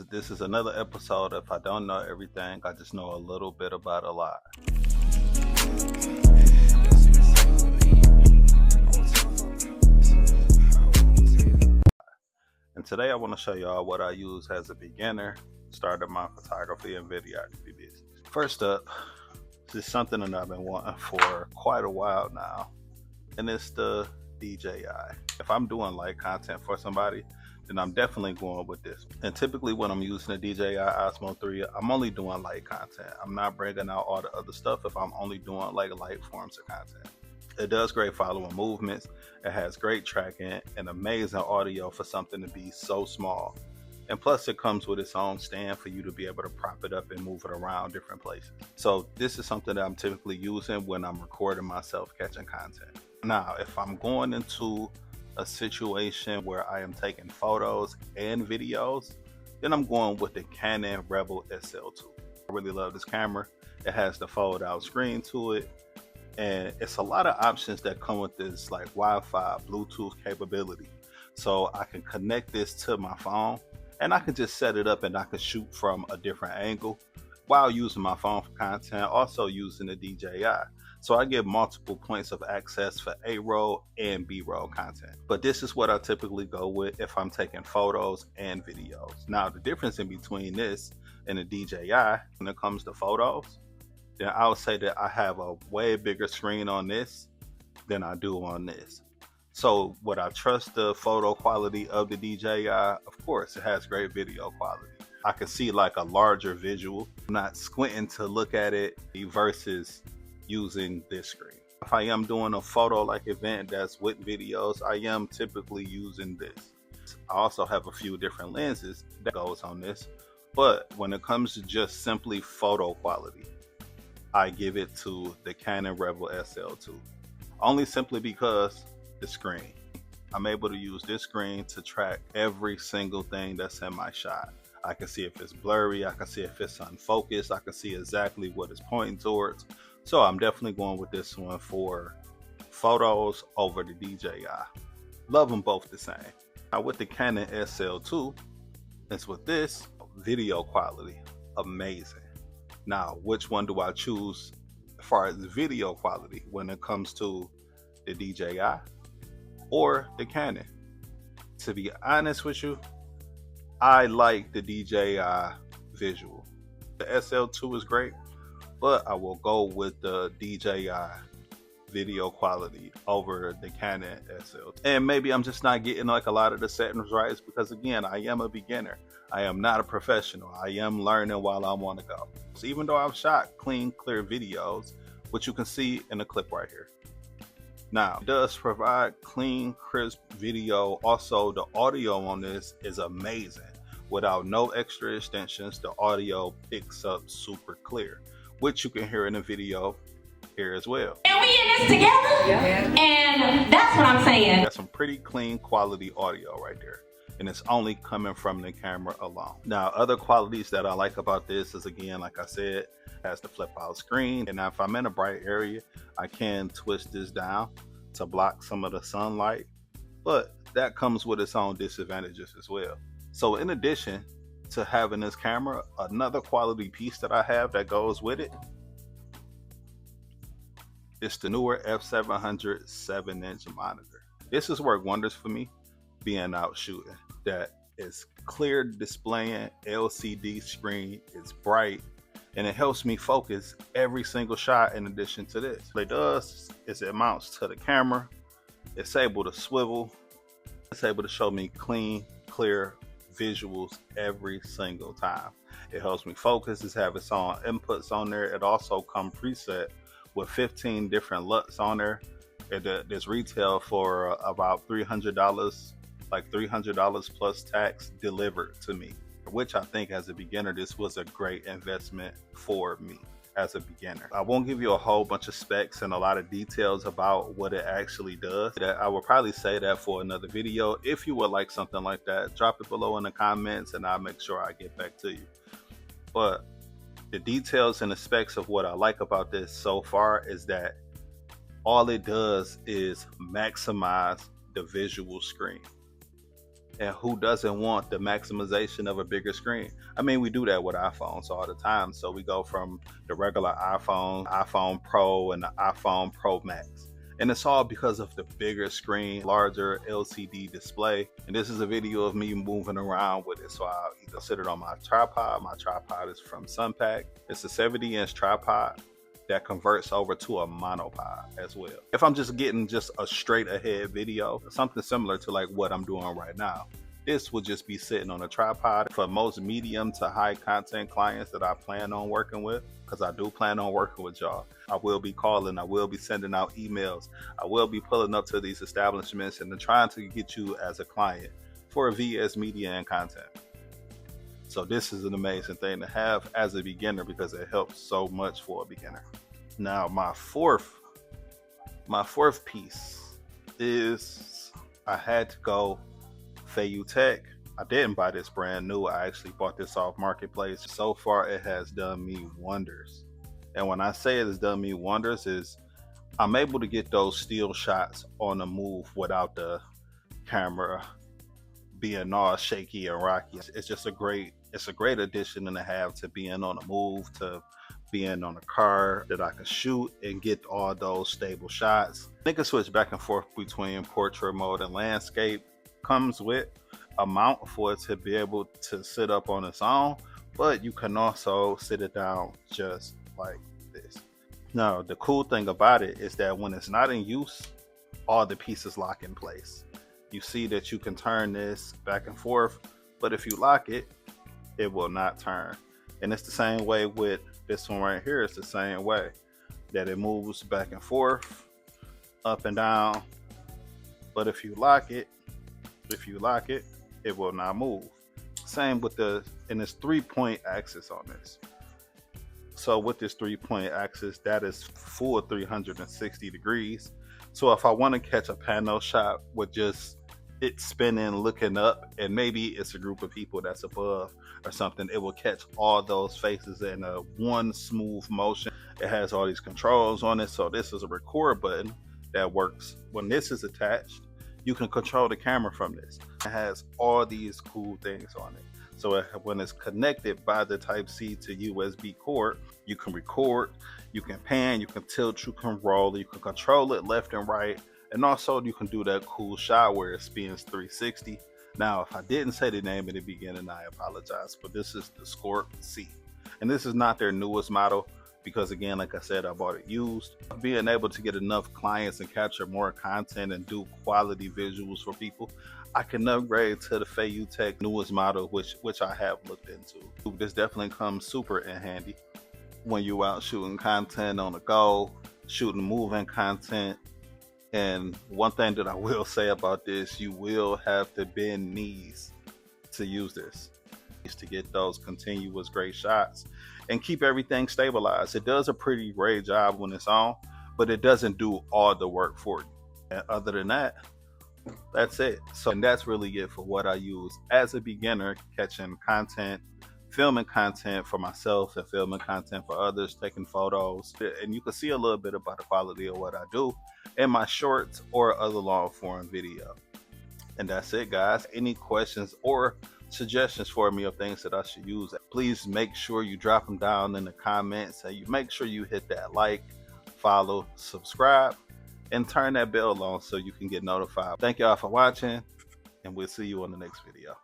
This is another episode. If I don't know everything, I just know a little bit about a lot. And today I want to show y'all what I use as a beginner, started my photography and videography business. First up, this is something that I've been wanting for quite a while now, and it's the DJI. If I'm doing light content for somebody, then I'm definitely going with this. And typically when I'm using the DJI Osmo 3, I'm only doing light content. I'm not bringing out all the other stuff if I'm only doing like light forms of content. It does great following movements. It has great tracking and amazing audio for something to be so small. And plus it comes with its own stand for you to be able to prop it up and move it around different places. So this is something that I'm typically using when I'm recording myself catching content. Now, if I'm going into a situation where I am taking photos and videos, then I'm going with the Canon Rebel SL2. I really love this camera. It has the fold out screen to it, and it's a lot of options that come with this, like Wi-Fi, Bluetooth capability. So I can connect this to my phone and I can just set it up and I can shoot from a different angle while using my phone for content, also using the DJI. So I get multiple points of access for A-roll and B-roll content. But this is what I typically go with if I'm taking photos and videos. Now, the difference in between this and the DJI when it comes to photos, then I would say that I have a way bigger screen on this than I do on this. So would I trust the photo quality of the DJI? Of course, it has great video quality. I can see like a larger visual. I'm not squinting to look at it versus using this screen. If I am doing a photo like event that's with videos, I am typically using this. I also have a few different lenses that goes on this, but when it comes to just simply photo quality, I give it to the Canon Rebel SL2, only simply because the screen. I'm able to use this screen to track every single thing that's in my shot. I can see if it's blurry, I can see if it's unfocused, I can see exactly what it's pointing towards. So I'm definitely going with this one for photos over the DJI. Love them both the same. Now with the Canon SL2, it's with this video quality, amazing. Now, which one do I choose as far as video quality when it comes to the DJI or the Canon? To be honest with you, I like the DJI visual. The SL2 is great, but I will go with the DJI video quality over the Canon SL2. And maybe I'm just not getting like a lot of the settings right, because again, I am a beginner. I am not a professional. I am learning while I'm on the go. So even though I've shot clean, clear videos, which you can see in the clip right here. Now, it does provide clean, crisp video. Also, the audio on this is amazing. Without no extra extensions, the audio picks up super clear, which you can hear in the video here as well. And we in this together, and that's what I'm saying. That's some pretty clean quality audio right there, and it's only coming from the camera alone. Now, other qualities that I like about this is, again, like I said, it has the flip out screen, and if I'm in a bright area, I can twist this down to block some of the sunlight, but that comes with its own disadvantages as well. So in addition to having this camera, another quality piece that I have that goes with it, it's the newer F700 7-inch monitor. This has worked wonders for me being out shooting. That is clear displaying, LCD screen, it's bright, and it helps me focus every single shot. In addition to this, what it does is it mounts to the camera, it's able to swivel, it's able to show me clean, clear visuals every single time. It helps me focus. It's have its own inputs on there. It also comes preset with 15 different LUTs on there. This retail for about $300, like $300 plus tax delivered to me, which I think as a beginner, this was a great investment for me as a beginner. I won't give you a whole bunch of specs and a lot of details about what it actually does. I will probably say that for another video. If you would like something like that, drop it below in the comments and I'll make sure I get back to you. But the details and the specs of what I like about this so far is that all it does is maximize the visual screen. And who doesn't want the maximization of a bigger screen? I mean, we do that with iPhones all the time. So we go from the regular iPhone, iPhone Pro, and the iPhone Pro Max. And it's all because of the bigger screen, larger LCD display. And this is a video of me moving around with it. So I'll either sit it on my tripod. My tripod is from Sunpack. It's a 70-inch tripod that converts over to a monopod as well. If I'm just getting just a straight ahead video, something similar to like what I'm doing right now, this would just be sitting on a tripod. For most medium to high content clients that I plan on working with, because I do plan on working with y'all, I will be calling, I will be sending out emails, I will be pulling up to these establishments and trying to get you as a client for VS media and content. So this is an amazing thing to have as a beginner because it helps so much for a beginner. Now my fourth piece is I had to go Tech. I didn't buy this brand new. I actually bought this off Marketplace. So far it has done me wonders. And when I say it has done me wonders is I'm able to get those still shots on the move without the camera being all shaky and rocky. It's just a great addition to have to being on the move, to being on a car that I can shoot and get all those stable shots. I can switch back and forth between portrait mode and landscape. Comes with a mount for it to be able to sit up on its own, but you can also sit it down just like this. Now, the cool thing about it is that when it's not in use, all the pieces lock in place. You see that you can turn this back and forth, but if you lock it, it will not turn. And it's the same way with this one right here. It's the same way that it moves back and forth, up and down. But if you lock it, it will not move. Same with and it's 3-point axis on this. So with this 3-point axis, that is full 360 degrees. So if I want to catch a panel shot with just it spinning, looking up, and maybe it's a group of people that's above or something, it will catch all those faces in a one smooth motion. It has all these controls on it. So this is a record button that works. When this is attached, you can control the camera from this. It has all these cool things on it. So when it's connected by the Type-C to USB cord, you can record, you can pan, you can tilt, you can roll, you can control it left and right. And also you can do that cool shot where it spins 360. Now, if I didn't say the name in the beginning, I apologize, but this is the sl2. And this is not their newest model because, again, like I said, I bought it used. Being able to get enough clients and capture more content and do quality visuals for people, I can upgrade to the Tech newest model, which I have looked into. This definitely comes super in handy when you're out shooting content on the go, shooting moving content. And one thing that I will say about this, you will have to bend knees to use this, to get those continuous great shots and keep everything stabilized. It does a pretty great job when it's on, but it doesn't do all the work for you. And other than that, that's it. So, and that's really it for what I use as a beginner, catching content, filming content for myself and filming content for others, taking photos. And you can see a little bit about the quality of what I do in my shorts or other long form video. And that's it, guys. Any questions or suggestions for me of things that I should use, please make sure you drop them down in the comments, and you make sure you hit that like, follow, subscribe, and turn that bell on so you can get notified. Thank y'all for watching, and we'll see you on the next video.